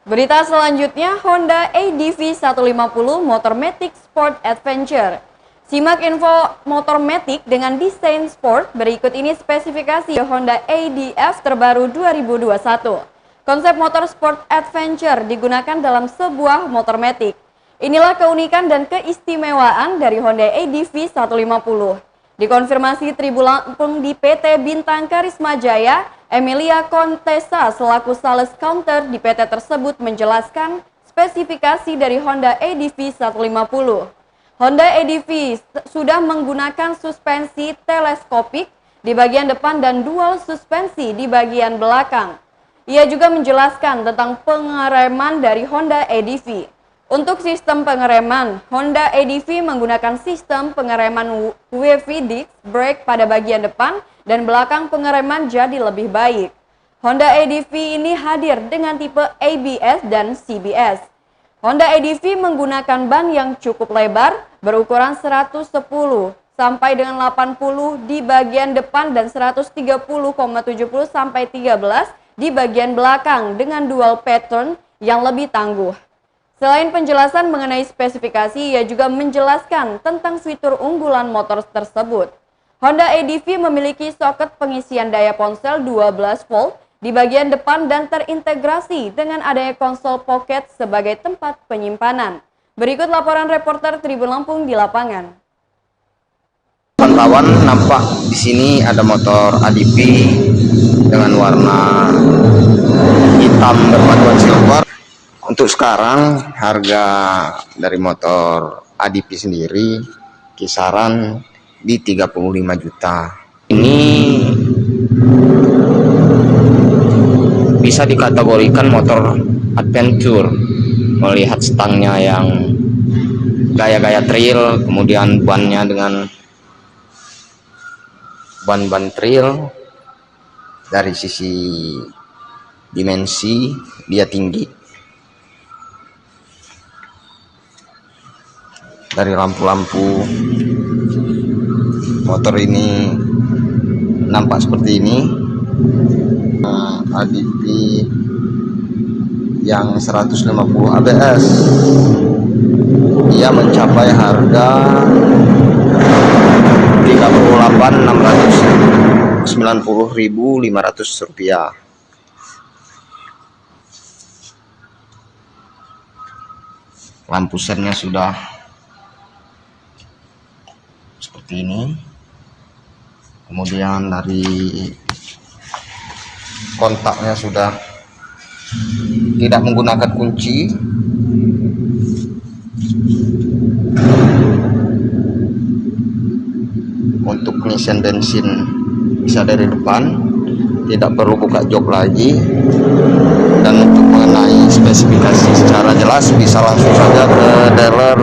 Berita selanjutnya, Honda ADV 150 Motormatic Sport Adventure. Simak info Motormatic dengan desain sport. Berikut ini spesifikasi Honda ADV terbaru 2021. Konsep motor sport adventure digunakan dalam sebuah Motormatic. Inilah keunikan dan keistimewaan dari Honda ADV 150. Dikonfirmasi Tribun Lampung di PT Bintang Karisma Jaya, Emilia Contessa selaku sales counter di PT tersebut menjelaskan spesifikasi dari Honda ADV 150. Honda ADV sudah menggunakan suspensi teleskopik di bagian depan dan dual suspensi di bagian belakang. Ia juga menjelaskan tentang pengereman dari Honda ADV. Untuk sistem pengereman, Honda ADV menggunakan sistem pengereman wavy disc brake pada bagian depan dan belakang pengereman jadi lebih baik. Honda ADV ini hadir dengan tipe ABS dan CBS. Honda ADV menggunakan ban yang cukup lebar berukuran 110 sampai dengan 80 di bagian depan dan 130,70 sampai 13 di bagian belakang dengan dual pattern yang lebih tangguh. Selain penjelasan mengenai spesifikasi, ia juga menjelaskan tentang fitur unggulan motor tersebut. Honda ADV memiliki soket pengisian daya ponsel 12 volt di bagian depan dan terintegrasi dengan adanya konsol pocket sebagai tempat penyimpanan. Berikut laporan reporter Tribun Lampung di lapangan. Kawan-kawan, nampak di sini ada motor ADV dengan warna hitam berpaduan silver. Untuk sekarang harga dari motor ADV sendiri kisaran di 35 juta. Ini bisa dikategorikan motor adventure, melihat stangnya yang gaya-gaya trail, kemudian bannya dengan ban trail. Dari sisi dimensi dia tinggi. Dari lampu-lampu motor ini nampak seperti ini. ADV yang 150 ABS, ia mencapai harga 38.690.500 rupiah. Lampu sennya sudah seperti ini. Kemudian dari kontaknya sudah tidak menggunakan kunci. Untuk pengisian bensin bisa dari depan, tidak perlu buka jok lagi. Dan untuk mengenai spesifikasi secara jelas bisa langsung saja ke dealer